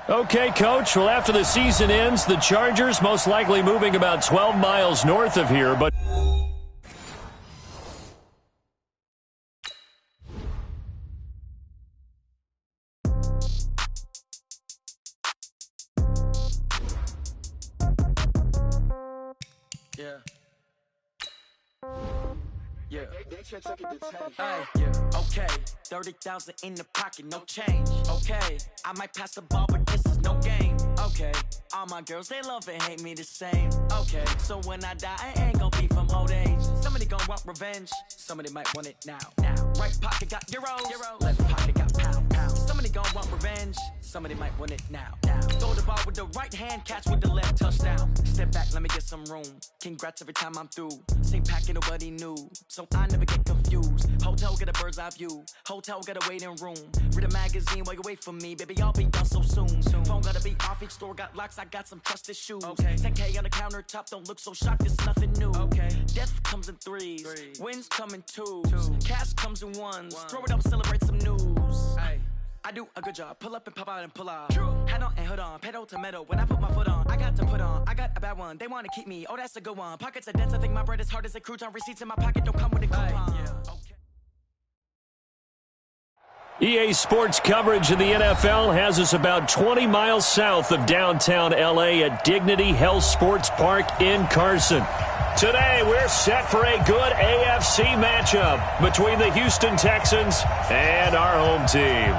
Okay, Coach. Well, after the season ends, the Chargers most likely moving about 12 miles north of here, but... Yeah. Yeah. Hey, yeah. Okay. 30,000 in the pocket, no change. Okay. I might pass the ball, but this is no game. Okay. All my girls, they love and hate me the same. Okay. So when I die, I ain't gonna be from old age. Somebody gonna want revenge. Somebody might want it now. Right pocket got euros. Left pocket got pound. Somebody gonna want revenge. Somebody might want it now. Throw the ball with the right hand, catch with the left, touchdown. Step back, let me get some room. Congrats every time I'm through. Same packet, nobody knew, so I never get confused. Hotel get a bird's eye view. Hotel get a waiting room. Read a magazine while you wait for me, baby. I'll be done so soon. Phone gotta be off. Each store got locks. I got some trusted shoes. Okay. 10K on the countertop. Don't look so shocked. It's nothing new. Okay. Death comes in threes. Wins come in twos. Cash comes in ones. Throw it up, celebrate some news. Ay. I do a good job. Pull up and pop out and pull out. Head on and hood on. Pedal to metal. When I put my foot on, I got to put on. I got a bad one. They want to keep me. Oh, that's a good one. Pockets are dense. I think my bread is hard as a crouton. Receipts in my pocket don't come with a coupon. EA Sports coverage of the NFL has us about 20 miles south of downtown LA at Dignity Health Sports Park in Carson. Today, we're set for a good AFC matchup between the Houston Texans and our home team.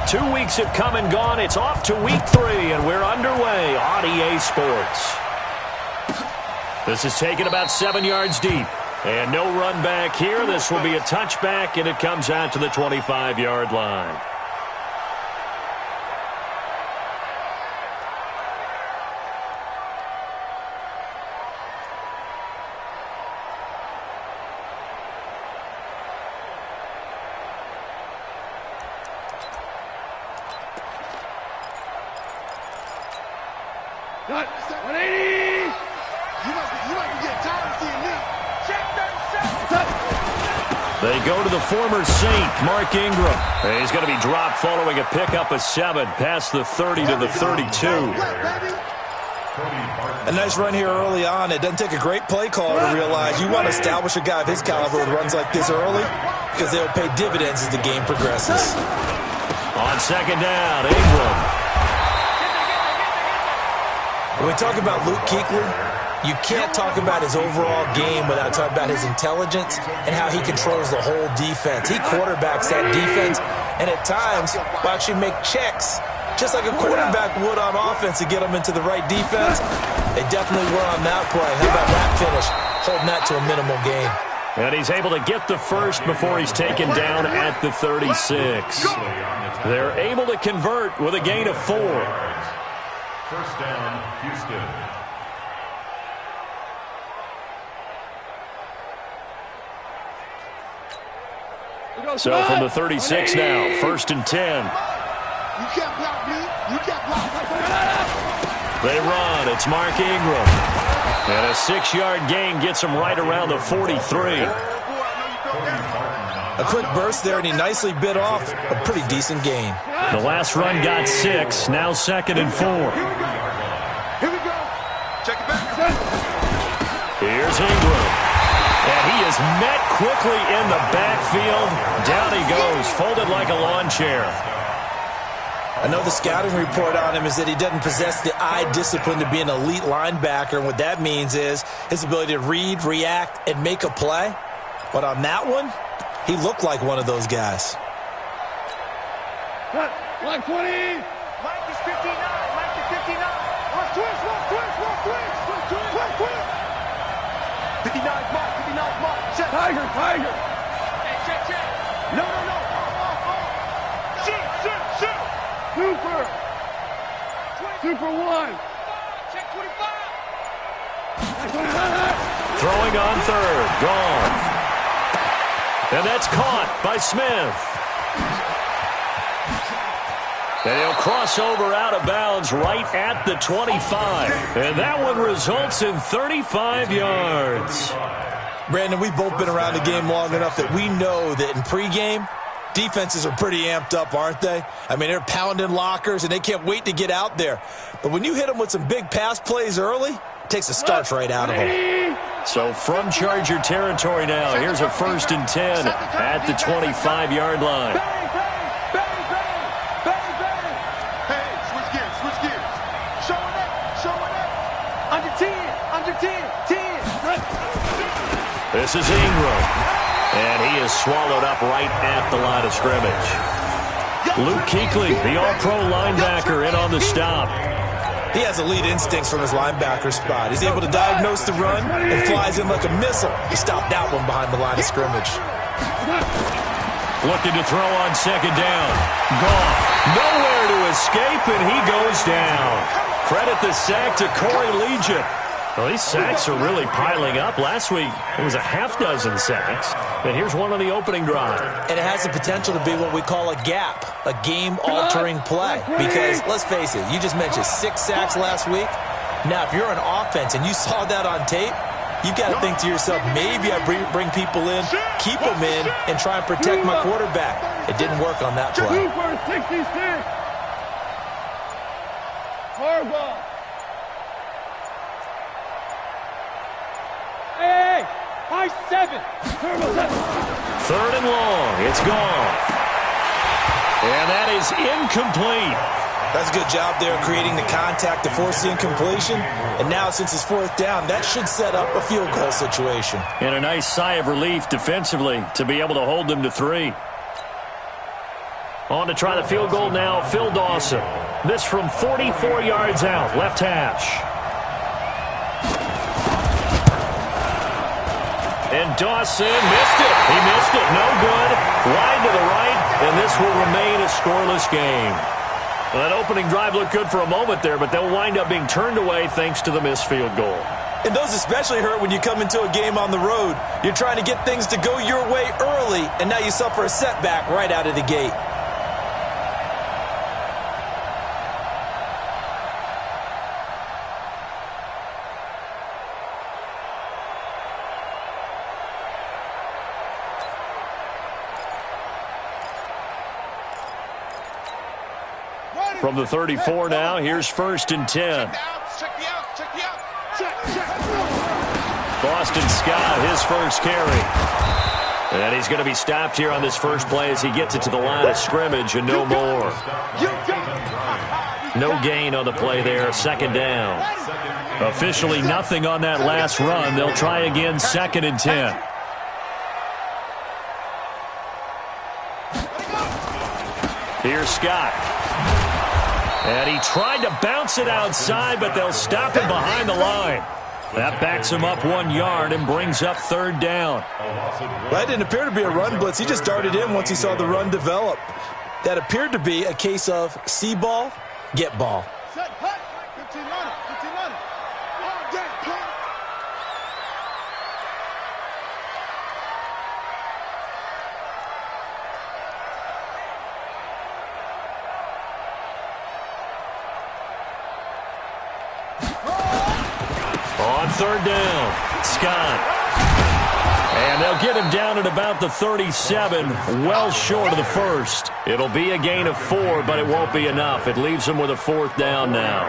2 weeks have come and gone. It's off to week 3, and we're underway on EA Sports. This is taken about 7 yards deep. And no run back here. This will be a touchback, and it comes out to the 25-yard line. They go to the former Saint, Mark Ingram. He's going to be dropped following a pickup of 7 past the 30 to the 32. A nice run here early on. It doesn't take a great play caller to realize you want to establish a guy of his caliber with runs like this early because they'll pay dividends as the game progresses. On second down, Ingram. When we talk about Luke Kuechly, you can't talk about his overall game without talking about his intelligence and how he controls the whole defense. He quarterbacks that defense and at times will actually make checks just like a quarterback would on offense to get them into the right defense. They definitely were on that play. How about that finish? Holding that to a minimal gain. And he's able to get the first before he's taken down at the 36. They're able to convert with a gain of 4. First down, Houston. So from the 36 now, first and 10. You can't block me. You can't block me. They run. It's Mark Ingram. And a 6-yard gain gets him right around the 43. A quick burst there, and he nicely bit off a pretty decent gain. The last run got 6. Now second and 4. Here we go. Check it back. Here's Ingram. And he is met quickly in the backfield. Down he goes, folded like a lawn chair. I know the scouting report on him is that he doesn't possess the eye discipline to be an elite linebacker. And what that means is his ability to read, react, and make a play. But on that one, he looked like one of those guys. Cut. Line 20. Mike is 59. Mike is 59. One twist. 59 Mike. 59 Mike. Check. Tiger. Hey, check. No. Shoot. Super 1. Check 25. Throwing on third. Gone. And that's caught by Smith. And he'll cross over out of bounds right at the 25. And that one results in 35 yards. Brandon, we've both been around the game long enough that we know that in pregame, defenses are pretty amped up, aren't they? I mean, they're pounding lockers, and they can't wait to get out there. But when you hit them with some big pass plays early, it takes the starch right out of them. So from Charger territory now, here's a 1st and 10 at the 25-yard line. Hey, switch gears. Showing up. Under 10. This is Ingram. And he is swallowed up right at the line of scrimmage. Luke Kuechly, the all-pro linebacker, in on the stop. He has elite instincts from his linebacker spot. He's able to diagnose the run and flies in like a missile. He stopped that one behind the line of scrimmage. Looking to throw on 2nd down. Gone. Nowhere to escape, and he goes down. Credit the sack to Corey Legion. Well, these sacks are really piling up. Last week, it was a half-dozen sacks. And here's one on the opening drive. And it has the potential to be what we call a gap, a game-altering play. Because, let's face it, you just mentioned 6 sacks last week. Now, if you're an offense and you saw that on tape, you've got to think to yourself, maybe I bring people in, keep them in, and try and protect my quarterback. It didn't work on that play. 2 for 66. Hard ball. Hey, high 7. 3rd and long. It's gone. And that is incomplete. That's a good job there creating the contact to force the incompletion. And now, since it's 4th down, that should set up a field goal situation. And a nice sigh of relief defensively to be able to hold them to 3. On to try the field goal now, Phil Dawson. This from 44 yards out, left hash. And Dawson missed it. He missed it. No good. Wide to the right, and this will remain a scoreless game. Well, that opening drive looked good for a moment there, but they'll wind up being turned away thanks to the missed field goal. And those especially hurt when you come into a game on the road. You're trying to get things to go your way early, and now you suffer a setback right out of the gate. From the 34 now, here's 1st and 10. Boston Scott, his first carry. And he's going to be stopped here on this first play as he gets it to the line of scrimmage and no more. No gain on the play there, 2nd down. Officially nothing on that last run. They'll try again, 2nd and 10. Here's Scott. And he tried to bounce it outside, but they'll stop him behind the line. That backs him up 1 yard and brings up 3rd down. Well, that didn't appear to be a run blitz. He just darted in once he saw the run develop. That appeared to be a case of see ball, get ball. Set, hut. 15 runner. All day, punt. On 3rd down, Scott. And they'll get him down at about the 37, well short of the first. It'll be a gain of 4, but it won't be enough. It leaves them with a 4th down now.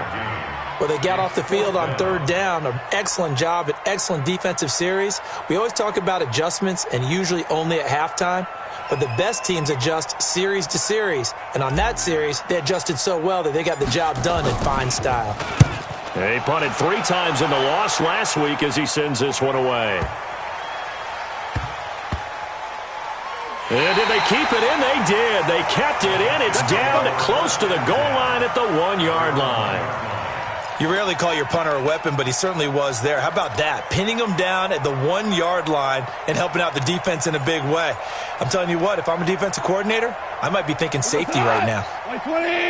Well, they got off the field on 3rd down. An excellent job, an excellent defensive series. We always talk about adjustments and usually only at halftime. But the best teams adjust series to series. And on that series, they adjusted so well that they got the job done in fine style. He punted 3 times in the loss last week as he sends this one away. And did they keep it in? They did. They kept it in. It's down to close to the goal line at the 1-yard line. You rarely call your punter a weapon, but he certainly was there. How about that? Pinning him down at the 1-yard line and helping out the defense in a big way. I'm telling you what, if I'm a defensive coordinator, I might be thinking safety right now.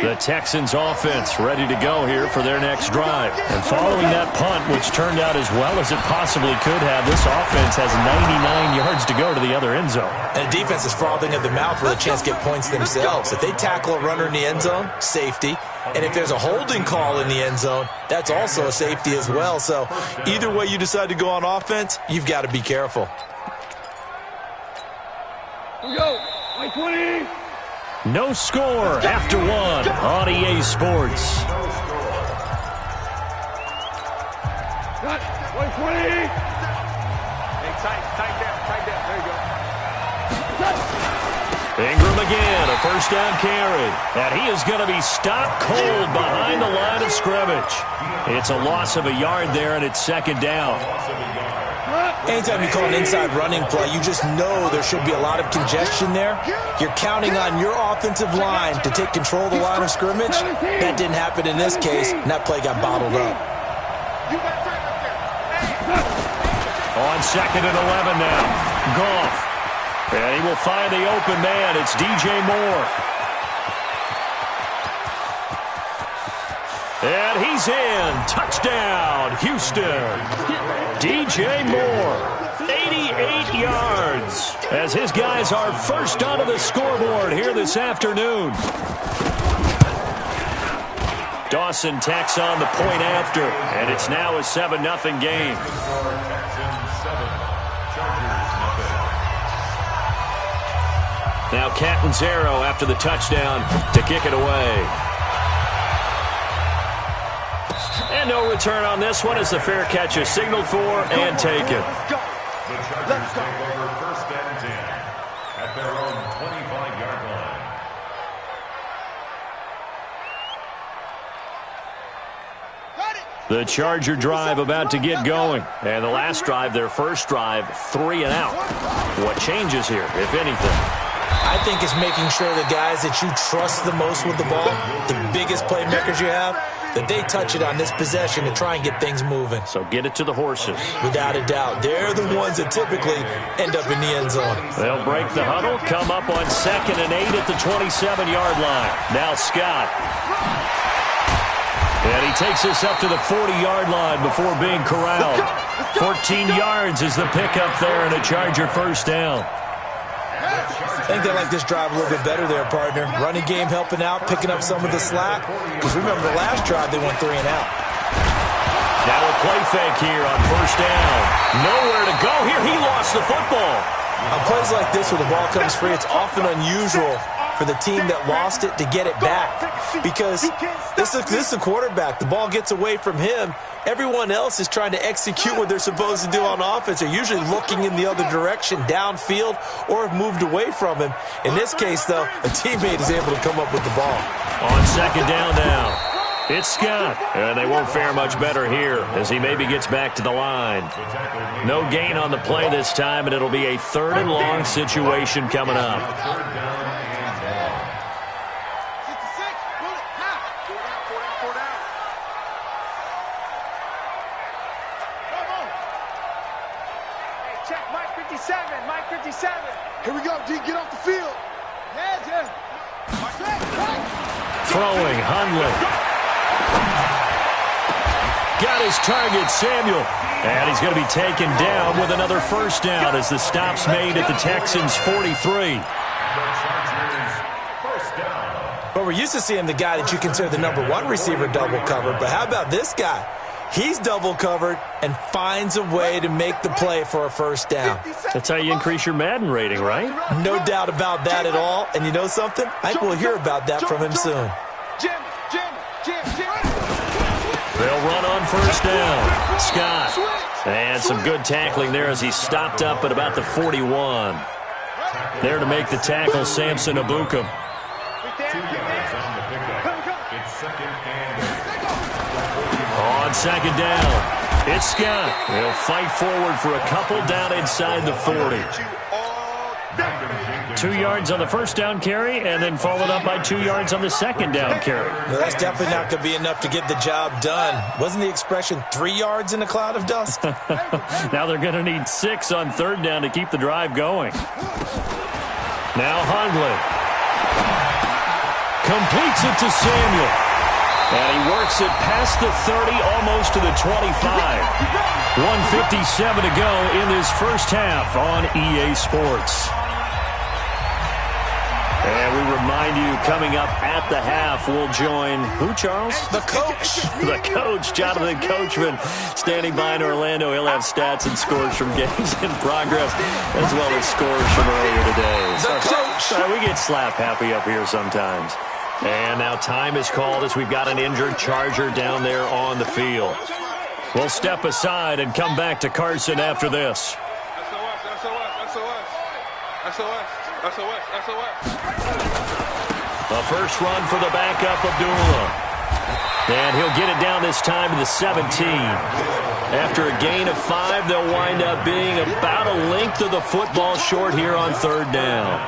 The Texans offense ready to go here for their next drive. And following that punt, which turned out as well as it possibly could have, this offense has 99 yards to go to the other end zone. And the defense is frothing at the mouth with a chance to get points themselves. If they tackle a runner in the end zone, safety. And if there's a holding call in the end zone, that's also a safety as well. So either way you decide to go on offense, you've got to be careful. Here we go. 20. No score after one on EA Sports. Cut. 20. Hey, tight down. There you go. Ingram again, a first down carry. And he is going to be stopped cold behind the line of scrimmage. It's a loss of a yard there, and it's second down. Anytime you call an inside running play, you just know there should be a lot of congestion there. You're counting on your offensive line to take control of the line of scrimmage. That didn't happen in this case, and that play got bottled up. On 2nd and 11 now. Goff. And he will find the open man. It's DJ Moore. And he's in. Touchdown, Houston. DJ Moore, 88 yards, as his guys are first onto the scoreboard here this afternoon. Dawson tacks on the point after, and it's now a 7-0 game. Now Catanzaro after the touchdown to kick it away. And no return on this one as the fair catch is signaled for and taken. The Chargers take over 1st and 10 at their own 25-yard line. The Charger drive about to get going. And the last drive, their first drive, 3 and out. What changes here, if anything? I think it's making sure the guys that you trust the most with the ball, the biggest playmakers you have, that they touch it on this possession to try and get things moving. So get it to the horses. Without a doubt. They're the ones that typically end up in the end zone. They'll break the huddle, come up on 2nd and 8 at the 27-yard line. Now Scott. And he takes us up to the 40-yard line before being corralled. 14 yards is the pickup there and a Charger first down. I think they like this drive a little bit better there, partner. Running game helping out, picking up some of the slack. Because remember, the last drive, they went 3 and out. Now a play fake here on first down. Nowhere to go here. He lost the football. On plays like this where the ball comes free, it's often unusual for the team that lost it to get it back. Because this is the quarterback. The ball gets away from him. Everyone else is trying to execute what they're supposed to do on offense. They're usually looking in the other direction, downfield, or have moved away from him. In this case, though, a teammate is able to come up with the ball. On 2nd down now, it's Scott. And they won't fare much better here as he maybe gets back to the line. No gain on the play this time, and it'll be a 3rd and long situation coming up. Here we go, D. Get off the field. Throwing, Hundley. Got his target, Samuel. And he's going to be taken down with another first down as the stop's made at the Texans' 43. But we're used to seeing the guy that you consider the #1 receiver double covered. But how about this guy? He's double covered and finds a way to make the play for a first down. That's how you increase your Madden rating, right? No doubt about that at all. And you know something? I think we'll hear about that from him soon. They'll run on first down. Scott. And some good tackling there as he stopped up at about the 41. There to make the tackle, Samson Abukum. On 2nd down, it's Scott. He'll fight forward for a couple down inside the 40. 2 yards on the first down carry and then followed up by 2 yards on the 2nd down carry. Well, that's definitely not going to be enough to get the job done. Wasn't the expression 3 yards in a cloud of dust? Now they're going to need 6 on 3rd down to keep the drive going. Now Hundley. Completes it to Samuel. And he works it past the 30, almost to the 25. 1:57 to go in this first half on EA Sports. And we remind you, coming up at the half, we'll join who, Charles? The coach. The coach, Jonathan Coachman, standing by in Orlando. He'll have stats and scores from games in progress, as well as scores from earlier today. The coach. We get slap happy up here sometimes. And now time is called as we've got an injured Charger down there on the field. We'll step aside and come back to Carson after this. The first run for the backup, Abdullah. And he'll get it down this time to the 17. After a gain of 5, they'll wind up being about a length of the football short here on third down.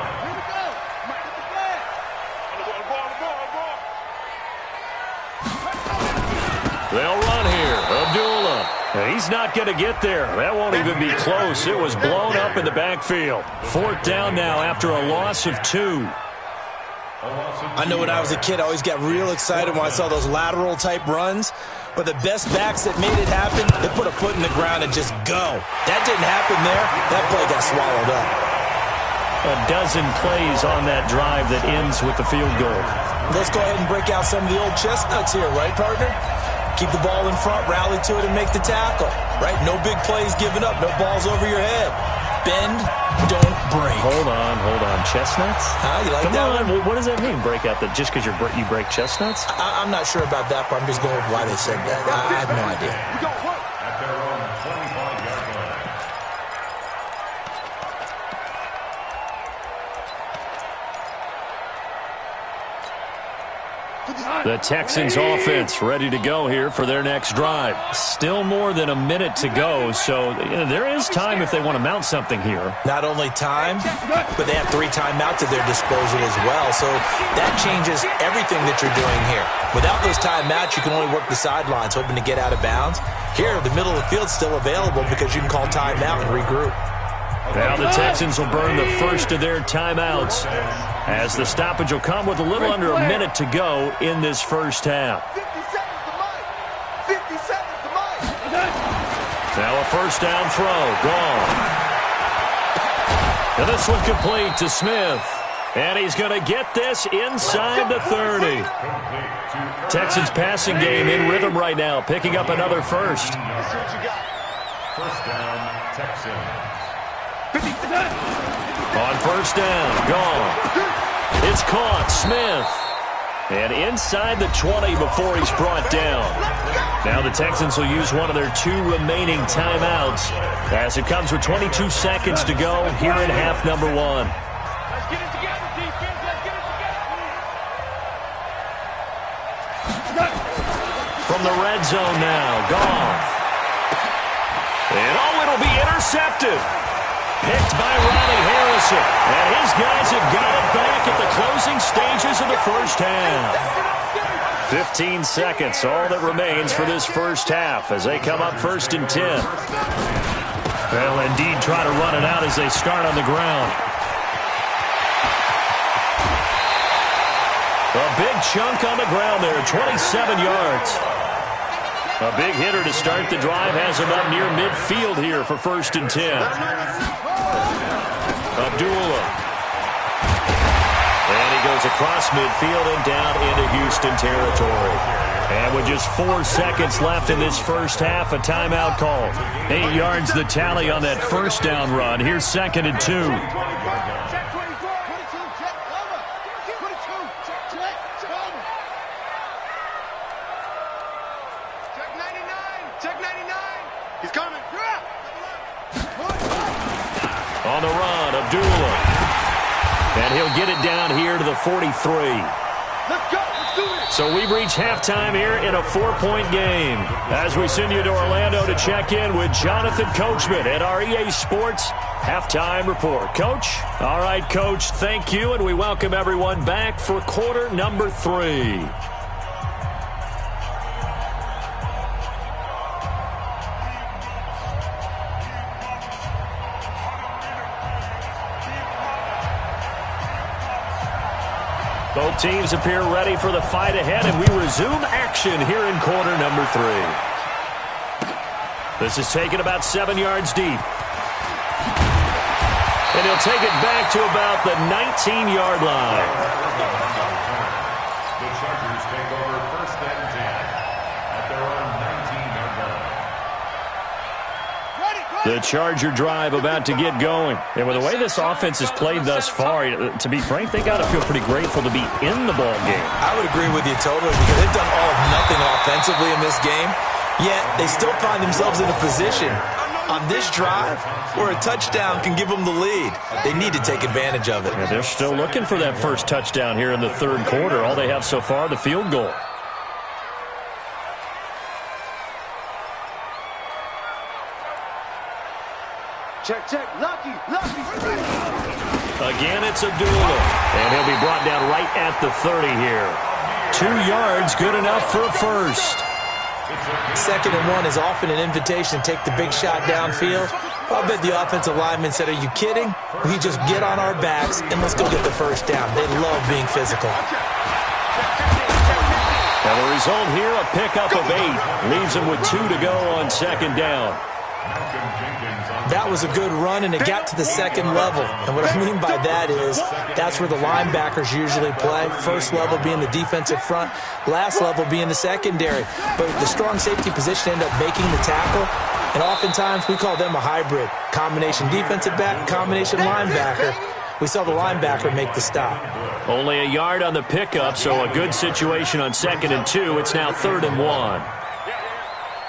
They'll run here. Abdullah. He's not going to get there. That won't even be close. It was blown up in the backfield. Fourth down now after a loss of 2. I know when I was a kid, I always got real excited when I saw those lateral-type runs. But the best backs that made it happen, they put a foot in the ground and just go. That didn't happen there. That play got swallowed up. A dozen plays on that drive that ends with the field goal. Let's go ahead and break out some of the old chestnuts here, right, partner? Keep the ball in front, rally to it, and make the tackle, right? No big plays given up, no balls over your head. Bend, don't break. Hold on. Chestnuts? You like Come that on. one? What does that mean, break out? That just because you break chestnuts? I'm not sure about that, but I'm just going with why they said that. I have no idea. At their own 25-yard line. The Texans offense ready to go here for their next drive. Still more than a minute to go, so there is time if they want to mount something here. Not only time, but they have 3 timeouts at their disposal as well, so that changes everything that you're doing here. Without those timeouts, you can only work the sidelines, hoping to get out of bounds. Here, the middle of the field's still available because you can call timeout and regroup. Now the Texans will burn the first of their timeouts as the stoppage will come with a little under a minute to go in this first half. 50 seconds to Mike. Now a first down throw, gone. And this one complete to Smith. And he's going to get this inside the 30. Texans passing game in rhythm right now, picking up another first. First down, Texans. On first down, gone. It's caught, Smith. And inside the 20 before he's brought down. Now the Texans will use one of their 2 remaining timeouts as it comes with 22 seconds to go here in half number 1. Let's get it together, defense. Let's get it together. From the red zone now, Goff. And it'll be intercepted. Picked by Ronnie Harrison. And his guys have got it back at the closing stages of the first half. 15 seconds, all that remains for this first half as they come up first and 10. They'll indeed try to run it out as they start on the ground. A big chunk on the ground there, 27 yards. A big hitter to start the drive has him up near midfield here for first and 10. Abdullah. And he goes across midfield and down into Houston territory. And with just 4 seconds left in this first half, a timeout call. 8 yards the tally on that first down run. Here's second and 2. Check 24, 22, check cover. 22, check cover. Check 99, check 99. He's coming. On the run, Abdullah. And he'll get it down here to the 43. Let's go. Let's do it. So we've reached halftime here in a 4-point game. As we send you to Orlando to check in with Jonathan Coachman at our EA Sports Halftime Report. Coach? All right, Coach, thank you, and we welcome everyone back for quarter number 3. Both teams appear ready for the fight ahead, and we resume action here in quarter number 3. This is taken about 7 yards deep. And he'll take it back to about the 19-yard line. The Chargers take over first and 10 at their own 19-yard line. The Charger drive about to get going. And with the way this offense has played thus far, to be frank, they got to feel pretty grateful to be in the ball game. I would agree with you totally because they've done all of nothing offensively in this game, yet they still find themselves in a position on this drive where a touchdown can give them the lead. They need to take advantage of it. Yeah, they're still looking for that first touchdown here in the third quarter. All they have so far, the field goal. Check, check. Lucky. Again, it's Abdullah. And he'll be brought down right at the 30 here. 2 yards, good enough for a first. 2nd and 1 is often an invitation to take the big shot downfield. I'll bet the offensive lineman said, are you kidding? We just get on our backs and let's go get the first down. They love being physical. And the result here, a pickup of 8. Leaves them with 2 to go on 2nd down. That was a good run, and it got to the 2nd level. And what I mean by that is that's where the linebackers usually play. First level being the defensive front, last level being the secondary. But the strong safety position ended up making the tackle, and oftentimes we call them a hybrid. Combination defensive back, combination linebacker. We saw the linebacker make the stop. Only a yard on the pickup, so a good situation on 2nd and 2. It's now 3rd and 1.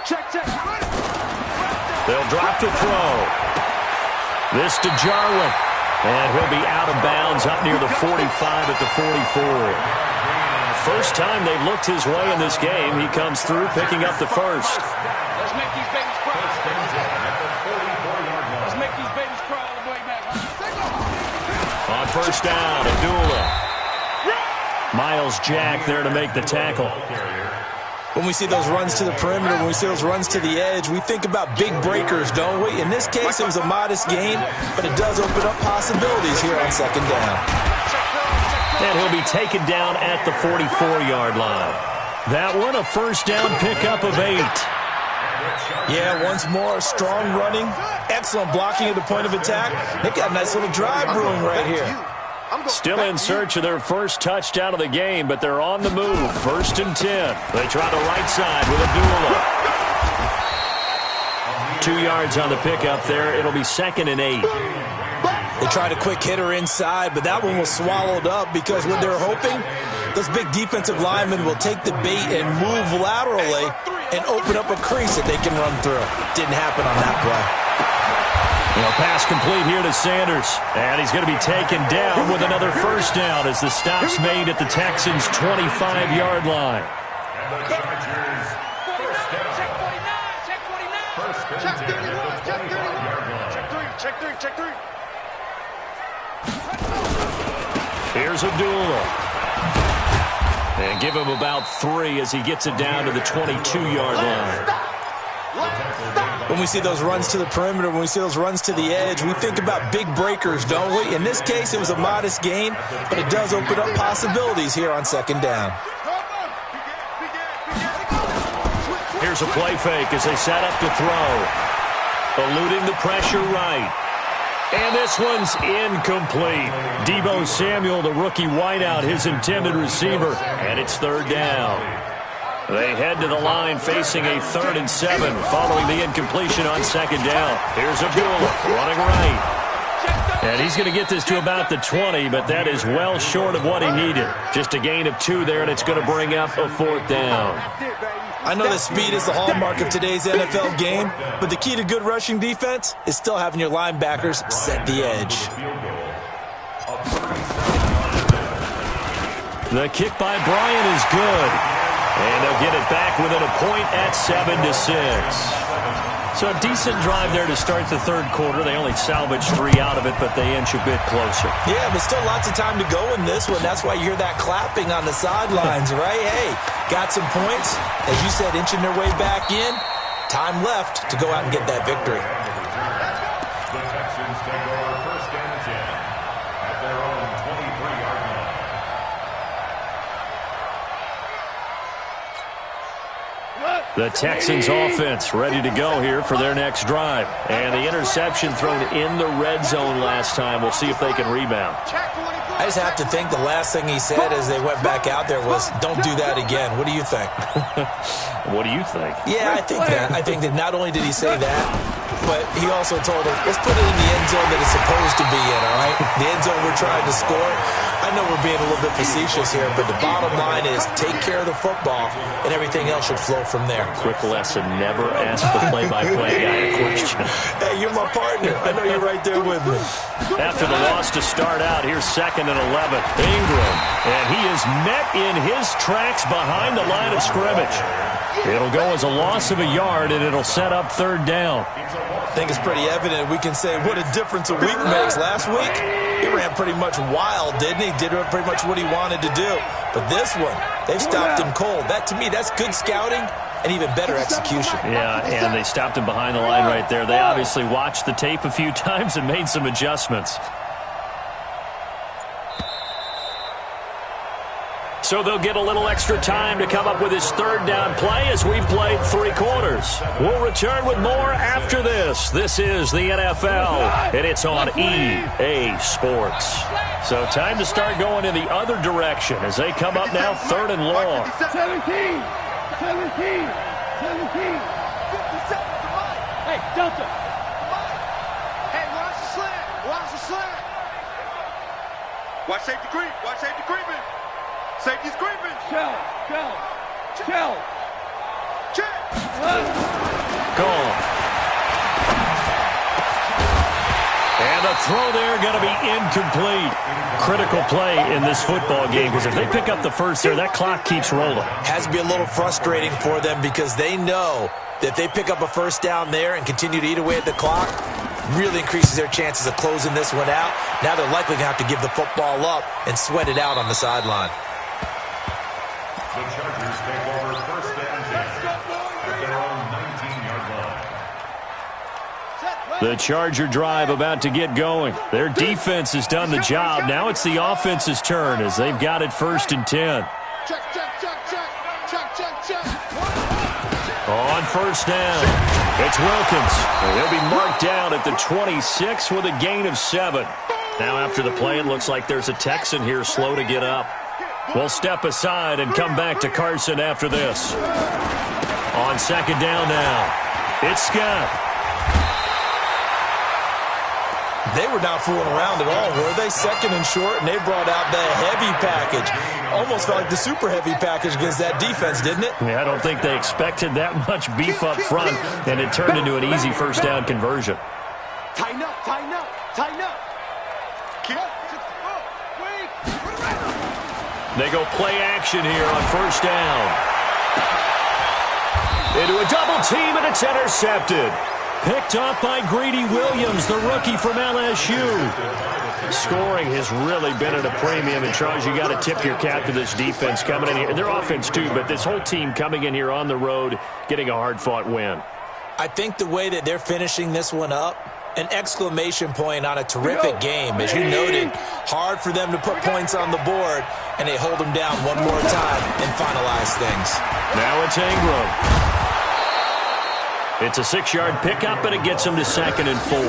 Check. They'll drop to throw. This to Jarwin. And he'll be out of bounds up near the 45 at the 44. First time they've looked his way in this game. He comes through picking up the first. Let's make these babies cry. Let's make these babies cry all the way back. On first down, Abdullah. Miles Jack there to make the tackle. When we see those runs to the perimeter, when we see those runs to the edge, we think about big breakers, don't we? In this case, it was a modest gain, but it does open up possibilities here on 2nd down. And he'll be taken down at the 44-yard line. That one, a first down pickup of 8. Yeah, once more, strong running, excellent blocking at the point of attack. They've got a nice little drive brewing right here. Still in search of their first touchdown of the game, but they're on the move. 1st and 10. They try the right side with Abdullah. 2 yards on the pickup there. It'll be 2nd and 8. They tried a quick hitter inside, but that one was swallowed up because what they're hoping, those big defensive linemen will take the bait and move laterally and open up a crease that they can run through. Didn't happen on that play. Pass complete here to Sanders. And he's going to be taken down with another first down as the stop's made at the Texans' 25-yard line. And the Chargers, first down. Check 49. Check 31. Check 3. Here's Abdullah. And give him about 3 as he gets it down to the 22-yard line. When we see those runs to the perimeter, when we see those runs to the edge, we think about big breakers, don't we? In this case, it was a modest gain, but it does open up possibilities here on 2nd down. Here's a play fake as they set up to throw. Eluding the pressure right. And this one's incomplete. Deebo Samuel, the rookie wideout, his intended receiver. And it's 3rd down. They head to the line facing a 3rd and 7 following the incompletion on 2nd down. Here's Abdullah running right. And he's going to get this to about the 20, but that is well short of what he needed. Just a gain of 2 there, and it's going to bring up a 4th down. I know that speed is the hallmark of today's NFL game, but the key to good rushing defense is still having your linebackers set the edge. The kick by Bryant is good. And they'll get it back within a point at 7-6. So a decent drive there to start the 3rd quarter. They only salvaged 3 out of it, but they inch a bit closer. Yeah, but still lots of time to go in this one. That's why you hear that clapping on the sidelines, right? Hey, got some points. As you said, inching their way back in. Time left to go out and get that victory. The Texans take over 1st and 10 at their own 23-yard line. The Texans offense ready to go here for their next drive. And the interception thrown in the red zone last time. We'll see if they can rebound. I just have to think the last thing he said as they went back out there was, don't do that again. What do you think? What do you think? Yeah, I think that. I think that not only did he say that, but he also told us, let's put it in the end zone that it's supposed to be in, all right? The end zone we're trying to score. I know we're being a little bit facetious here, but the bottom line is take care of the football, and everything else should flow from there. Quick lesson, never ask the play-by-play guy a question. Hey, you're my partner. I know you're right there with me. After the loss to start out, here's 2nd and 11. Ingram, and he is met in his tracks behind the line of scrimmage. It'll go as a loss of a yard, and it'll set up 3rd down. I think it's pretty evident. We can say what a difference a week makes. Last week, he ran pretty much wild, didn't he? Did pretty much what he wanted to do. But this one, they've stopped him cold. That, to me, that's good scouting and even better execution. Yeah, and they stopped him behind the line right there. They obviously watched the tape a few times and made some adjustments. So they'll get a little extra time to come up with his 3rd down play as we've played 3 quarters. We'll return with more after this. This is the NFL, and it's on EA Sports. So time to start going in the other direction as they come up now 3rd and long. 17. Hey, Delta. Hey, watch the slant. Watch the slant. Watch safety creep. Watch safety creeping. Safety's creeping. Shell. Check. Gone. And the throw there going to be incomplete. Critical play in this football game because if they pick up the first there, that clock keeps rolling. Has to be a little frustrating for them because they know that if they pick up a 1st down there and continue to eat away at the clock, really increases their chances of closing this one out. Now they're likely going to have to give the football up and sweat it out on the sideline. The Chargers take over 1st and 10 at their own 19-yard line. The Charger drive about to get going. Their defense has done the job. Now it's the offense's turn as they've got it 1st and 10. Check. On 1st down, it's Wilkins. He'll be marked down at the 26 with a gain of 7. Now after the play, it looks like there's a Texan here slow to get up. We'll step aside and come back to Carson after this. On 2nd down now, it's Scott. They were not fooling around at all, were they? 2nd and short, and they brought out the heavy package. Almost felt like the super heavy package against that defense, didn't it? Yeah, I don't think they expected that much beef up front, and it turned into an easy 1st down conversion. Tighten up. They go play action here on 1st down. Into a double team, and it's intercepted. Picked up by Greedy Williams, the rookie from LSU. Scoring has really been at a premium, and Charles, you got to tip your cap to this defense coming in here. And their offense too, but this whole team coming in here on the road, getting a hard-fought win. I think the way that they're finishing this one up, an exclamation point on a terrific game. As you noted, hard for them to put points on the board, and they hold them down one more time and finalize things. Now it's Ingram. It's a 6-yard pickup, and it gets them to 2nd and 4.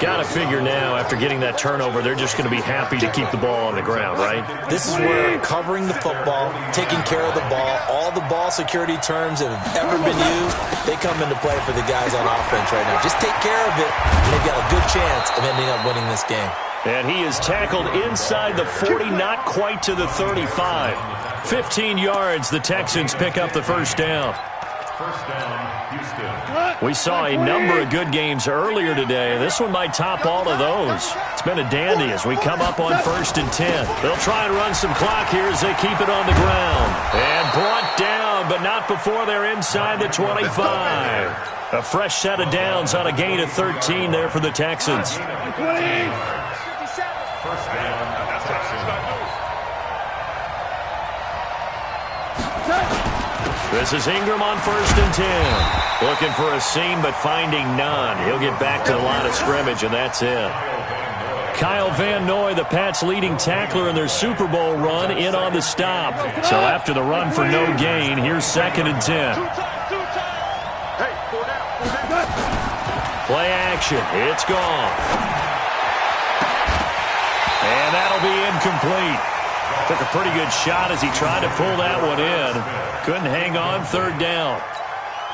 Got to figure now, after getting that turnover, they're just going to be happy to keep the ball on the ground, right? This is where covering the football, taking care of the ball, all the ball security terms that have ever been used, they come into play for the guys on offense right now. Just take care of it, and they've got a good chance of ending up winning this game. And he is tackled inside the 40, not quite to the 35. 15 yards, the Texans pick up the 1st down. 1st down, Houston. We saw a number of good games earlier today. This one might top all of those. It's been a dandy as we come up on 1st and 10. They'll try and run some clock here as they keep it on the ground. And brought down, but not before they're inside the 25. A fresh set of downs on a gain of 13 there for the Texans. 20. 1st down, Texans. This is Ingram on 1st and 10. Looking for a seam, but finding none. He'll get back to the line of scrimmage, and that's it. Kyle Van Noy, the Pats' leading tackler in their Super Bowl run, in on the stop. So after the run for no gain, here's 2nd and 10. Play action. It's gone. And that'll be incomplete. Took a pretty good shot as he tried to pull that one in. Couldn't hang on 3rd down.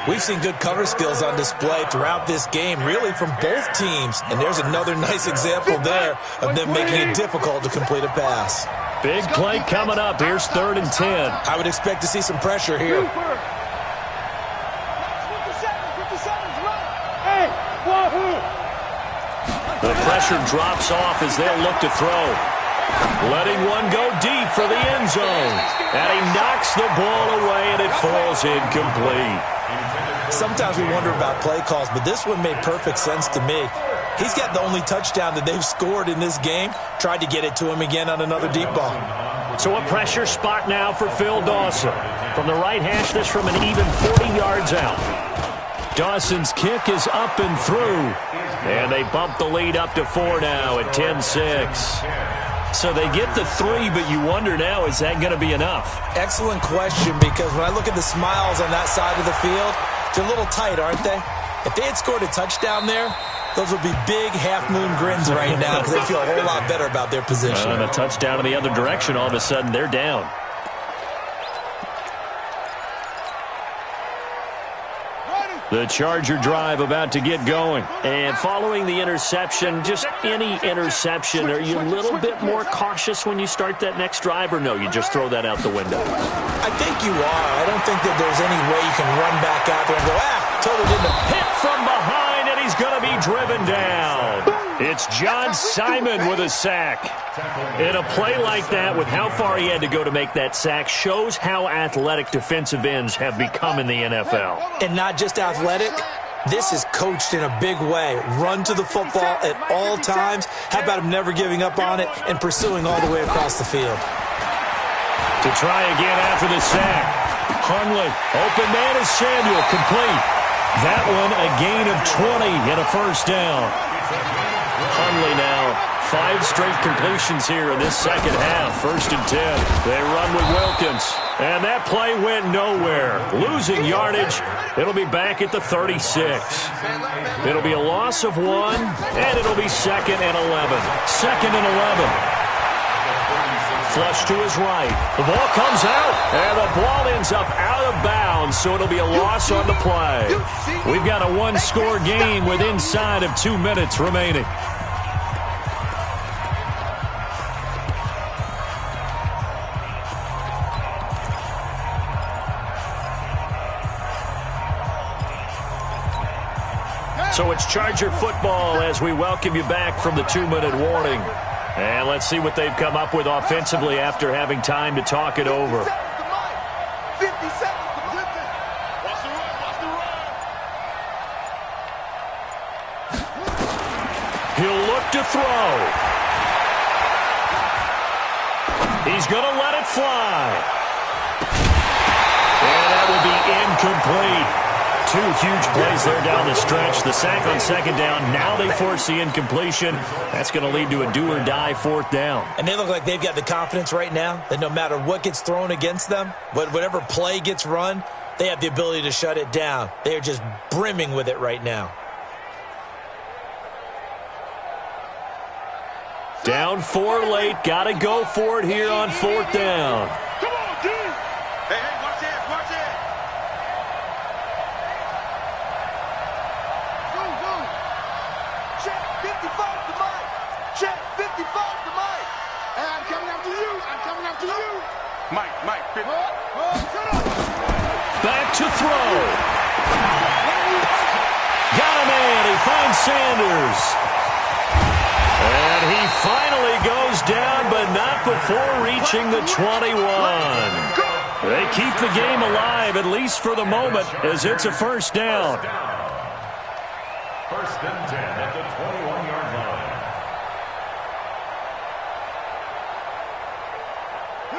We've seen good cover skills on display throughout this game, really from both teams. And there's another nice example there of them making it difficult to complete a pass. Big play coming up. Here's 3rd and 10. I would expect to see some pressure here. The pressure drops off as they'll look to throw. Letting one go deep for the end zone. And he knocks the ball away, and it falls incomplete. Sometimes we wonder about play calls, but this one made perfect sense to me. He's got the only touchdown that they've scored in this game. Tried to get it to him again on another deep ball. So a pressure spot now for Phil Dawson. From the right hash, this from an even 40 yards out. Dawson's kick is up and through. And they bump the lead up to 4 now at 10-6. So they get the 3, but you wonder now, is that going to be enough? Excellent question, because when I look at the smiles on that side of the field, they're a little tight, aren't they? If they had scored a touchdown there, those would be big half-moon grins right now because they feel a whole lot better about their position. And a touchdown in the other direction, all of a sudden they're down. The Charger drive about to get going. And following the interception, just any interception, are you a little bit more cautious when you start that next drive, or no, you just throw that out the window? I think you are. I don't think that there's any way you can run back out there and go, totally didn't. Hit from behind, and he's going to be driven down. It's John Simon with a sack. And a play like that, with how far he had to go to make that sack, shows how athletic defensive ends have become in the NFL. And not just athletic, this is coached in a big way. Run to the football at all times. How about him never giving up on it and pursuing all the way across the field? To try again after the sack. Hundley, open man is Samuel, complete. That one a gain of 20 and a 1st down. Hundley now, 5 straight completions here in this second half. 1st and 10. They run with Wilkins. And that play went nowhere. Losing yardage. It'll be back at the 36. It'll be a loss of 1, and it'll be 2nd and 11. 2nd and 11. Flush to his right. The ball comes out, and the ball ends up out of bounds, so it'll be a loss on the play. We've got a 1-score game with inside of 2 minutes remaining. So it's Charger football as we welcome you back from the 2-minute warning. And let's see what they've come up with offensively after having time to talk it over. 50 seconds to flip it. Watch the run, watch the run. He'll look to throw. He's going to let it fly. And that will be incomplete. 2 huge plays there down the stretch. The sack on 2nd down. Now they force the incompletion. That's going to lead to a do-or-die 4th down. And they look like they've got the confidence right now that no matter what gets thrown against them, whatever play gets run, they have the ability to shut it down. They are just brimming with it right now. Down 4 late. Got to go for it here on 4th down. Come on, dude. Hey, watch it, watch it. Check 55 to Mike. Check 55 to Mike. Hey, I'm coming after you. I'm coming after you. Mike, 50. Shut up. Back to throw. Got a man. He finds Sanders. And he finally goes down, but not before reaching the 21. They keep the game alive, at least for the moment, as it's a 1st down. 1st and 10 at the 21-yard line.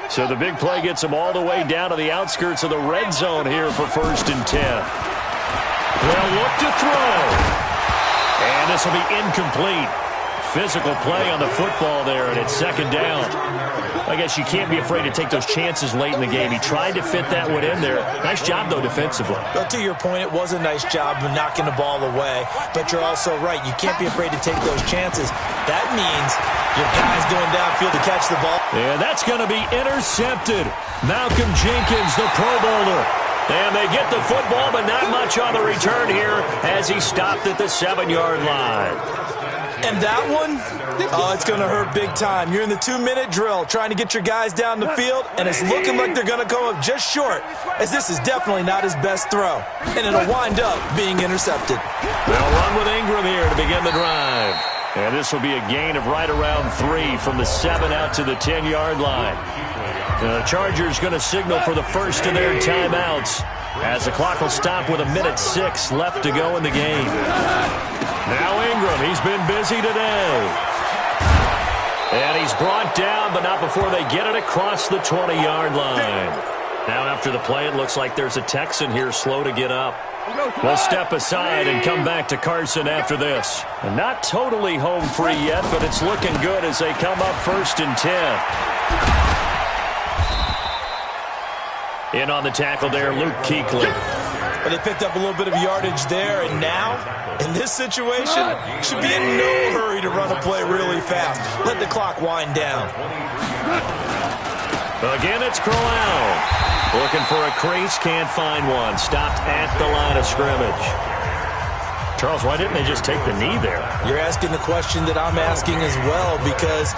So the big play gets them all the way down to the outskirts of the red zone here for 1st and 10. They'll look to throw. And this will be incomplete. physical play on the football there, and it's second down. I guess you can't be afraid to take those chances late in the game. He tried to fit that one in there. Nice job, though, defensively. But to your point, it was a nice job of knocking the ball away. But you're also right. You can't be afraid to take those chances. That means your guy's going downfield to catch the ball. And that's going to be intercepted. Malcolm Jenkins, the Pro Bowler. And they get the football, but not much on the return here as he stopped at the 7-yard line. And that one, oh, it's going to hurt big time. You're in the 2-minute drill trying to get your guys down the field, and it's looking like they're going to come up just short, as this is definitely not his best throw. And it'll wind up being intercepted. They'll run with Ingram here to begin the drive. And this will be a gain of right around 3 from the 7 out to the 10-yard line. The Chargers going to signal for the first of their timeouts as the clock will stop with 1:06 left to go in the game. Now Ingram, he's been busy today. And he's brought down, but not before they get it across the 20-yard line. Now after the play, it looks like there's a Texan here slow to get up. We'll step aside and come back to Carson after this. And not totally home free yet, but it's looking good as they come up 1st and 10. In on the tackle there, Luke Kuechly. But they picked up a little bit of yardage there, and now, in this situation, should be in no hurry to run a play really fast. Let the clock wind down. Again, it's Crowell. Looking for a crease, can't find one. Stopped at the line of scrimmage. Charles, why didn't they just take the knee there? You're asking the question that I'm asking as well, because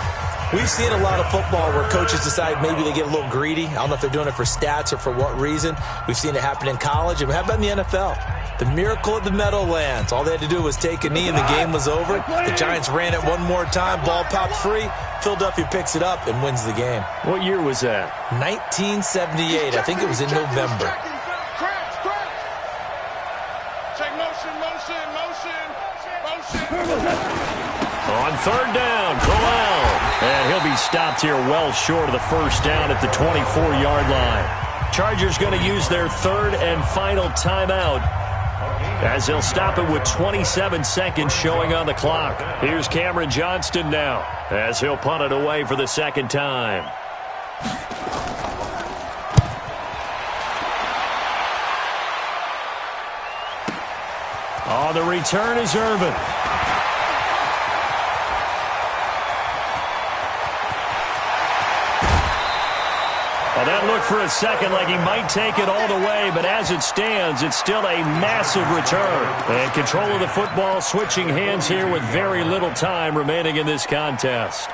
we've seen a lot of football where coaches decide maybe they get a little greedy. I don't know if they're doing it for stats or for what reason. We've seen it happen in college, and how about in the NFL? The miracle of the Meadowlands. All they had to do was take a knee, and the game was over. The Giants ran it one more time. Ball popped free. Philadelphia picks it up and wins the game. What year was that? 1978. I think it was in November. On 3rd down, Crowell. And he'll be stopped here well short of the first down at the 24-yard line. Chargers going to use their 3rd and final timeout as they'll stop it with 27 seconds showing on the clock. Here's Cameron Johnston now as he'll punt it away for the 2nd time. On the return is Irvin. Well, that looked for a second like he might take it all the way, but as it stands, it's still a massive return. And control of the football switching hands here with very little time remaining in this contest.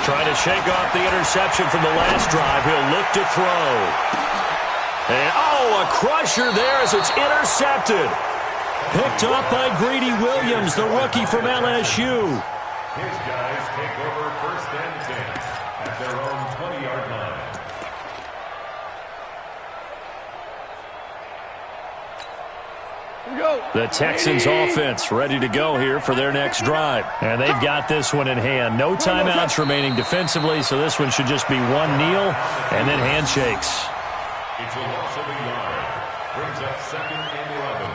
Trying to shake off the interception from the last drive. He'll look to throw. And, oh, a crusher there as it's intercepted. Picked up by Greedy Williams, the rookie from LSU. His guys take over 1st and 10 at their own 20-yard line. The Texans offense ready to go here for their next drive. And they've got this one in hand. No timeouts remaining defensively, so this one should just be one kneel and then handshakes. It's a loss of a yard. Brings up 2nd and 11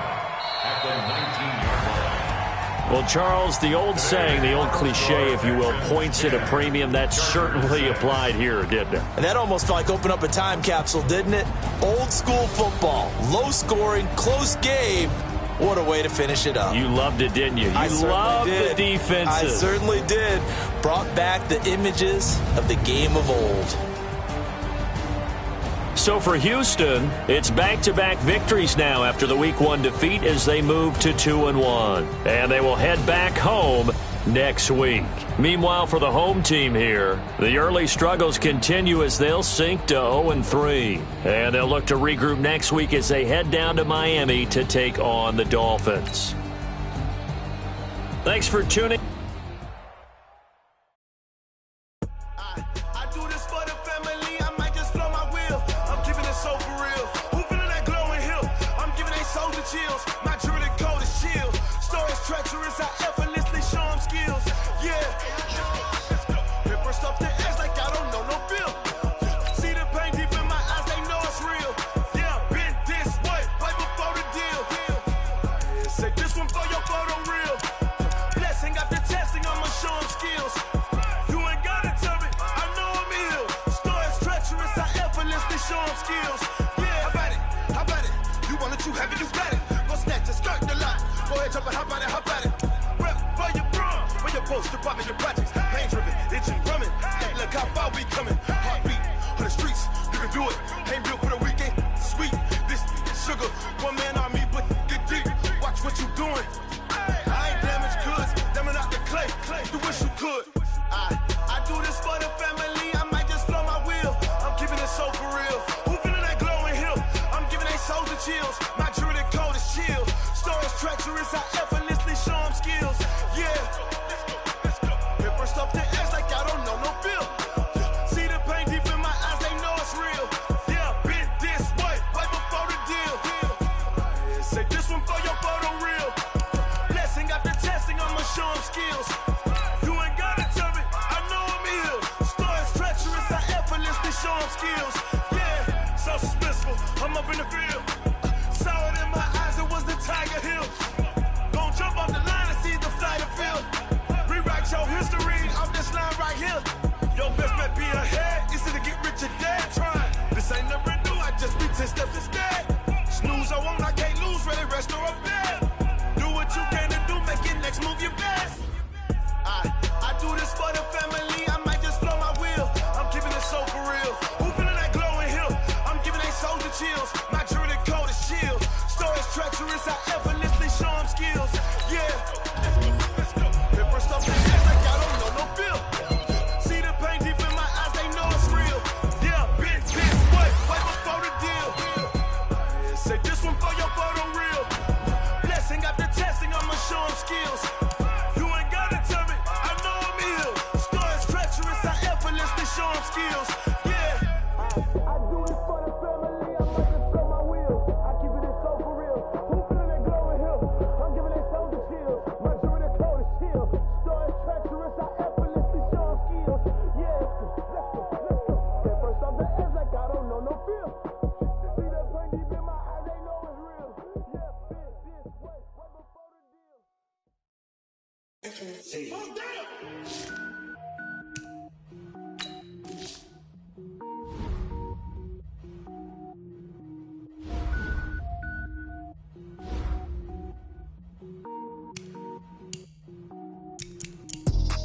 at the 19-yard line. Well, Charles, the old saying, the old cliche, if you will, points at a premium, that certainly applied here, didn't it? And that almost like opened up a time capsule, didn't it? Old school football, low scoring, close game. What a way to finish it up. You loved it, didn't you? You loved the defenses. I certainly did. Brought back the images of the game of old. So for Houston, it's back-to-back victories now after the Week 1 defeat as they move to 2-1. And they will head back home next week. Meanwhile, for the home team here, the early struggles continue as they'll sink to 0-3. And they'll look to regroup next week as they head down to Miami to take on the Dolphins. Thanks for tuning. I do this for the family. I might just blow my wheel. I'm keeping it so for real. Who feeling that glowing that you have it, you got it. Go snatch it, skirt the lot. Go ahead, jump and hop on it, hop at it. Rep for your bra, for your post, department, your projects. Pain driven, itching, drumming. Hey, look how far we coming. Heartbeat on the streets, you can do it. Ain't built for the weekend, sweet. This sugar, one man army, but get deep. Watch what you doing. I ain't damaged goods, damn out the clay. You wish you could. I do this for the family. I might just blow my wheel. I'm keeping it so for real. Who feeling that glowing hill? I'm giving they souls the chills. My jewelry code is chill. Stories treacherous, I effortlessly show them skills. Yeah. Hit first off the edge like I don't know no feel. See the pain deep in my eyes, they know it's real. Yeah, been this way, right before the deal. Say this one for your photo real. Blessing after testing, I'ma show them skills. You ain't gotta tell me, I know I'm ill. Stories treacherous, I effortlessly show them skills. Yeah, so suspenseful, I'm up in the field. Saw it in my eyes, it was the Tiger Hill. Gon' jump off the line and see the flight of field. Rewrite your history off this line right here. Your best bet be ahead, easy to get rich or dead. Try, this ain't never new, I just be 10 steps instead. Snooze I won't, I can't lose, ready, rest or a bed. Do what you can to do, make it next move your best. I do this for the family, I might just blow my wheel. I'm keeping it so for real. Who feeling that glowing hill? I'm giving they souls the chills. My jewelry code is chill. Stories treacherous, I effortlessly show them skills. Yeah. Hit first off the edge like I don't know no feel. See the pain deep in my eyes, they know it's real. Yeah, been this way, right before the deal. Say this one for your photo real. Blessing after testing, I'ma show them skills. You ain't gotta tell me, I know I'm ill. Stories treacherous, I effortlessly show them skills. Yeah. I do this for the family, I might just blow my wheel. I keep it so for real. Who feeling that glowing hill? I'm giving they souls the chills. My jewelry code is chill. Stories treacherous, I effortlessly show them skills. Yeah. Let's go. Hit first off the edge like I don't know no feel. See that pain deep in my eyes, they know it's real. Yeah, been this way, right before the deal.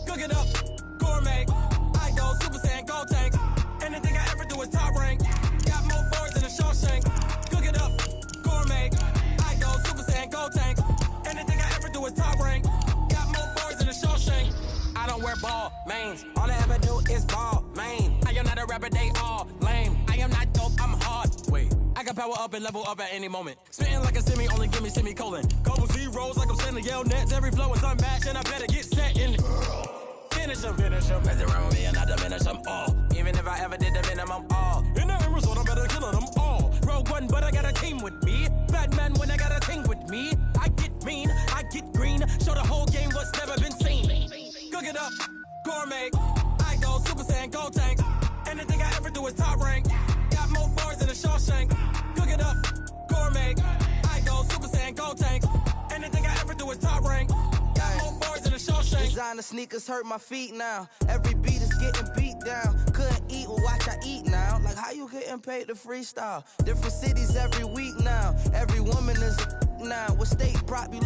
Cook it up, gourmet. I go Super Saiyan, gold tank. Anything I ever do is top rank. Got more boards than a Shawshank. Cook it up, gourmet. I go Super Saiyan, gold tank. Anything I ever do is top rank. Got more boards than a Shawshank. I don't wear ball mains. All I ever do is ball main. I am not a rapper, they all lame. I am not dope, I'm hard. Wait, I can power up and level up at any moment. Spitting like a semi, only give me semicolon. Couple zeros like I'm sending yell nets. Every flow is unmatched and I better get set in. Finish them. Mess around with me and I diminish them all. Even if I ever did the minimum all. In the end result, I'm better killing them all. Rogue One, but I got a team with me. Batman when I got a thing with me. I get mean, I get green. Show the whole game what's never been seen. Cook it up, gourmet. I go Super Saiyan, gold tank. Anything I ever do is top rank. Got more bars than a Shawshank. Cook it up, gourmet. I go Super Saiyan, gold tank. Anything I ever do is top rank. Got more bars than a Shawshank. Designer sneakers hurt my feet now. Every beat is getting beat down. Couldn't eat, well watch I eat now. Like how you getting paid to freestyle? Different cities every week now. Every woman is a now. What state prop you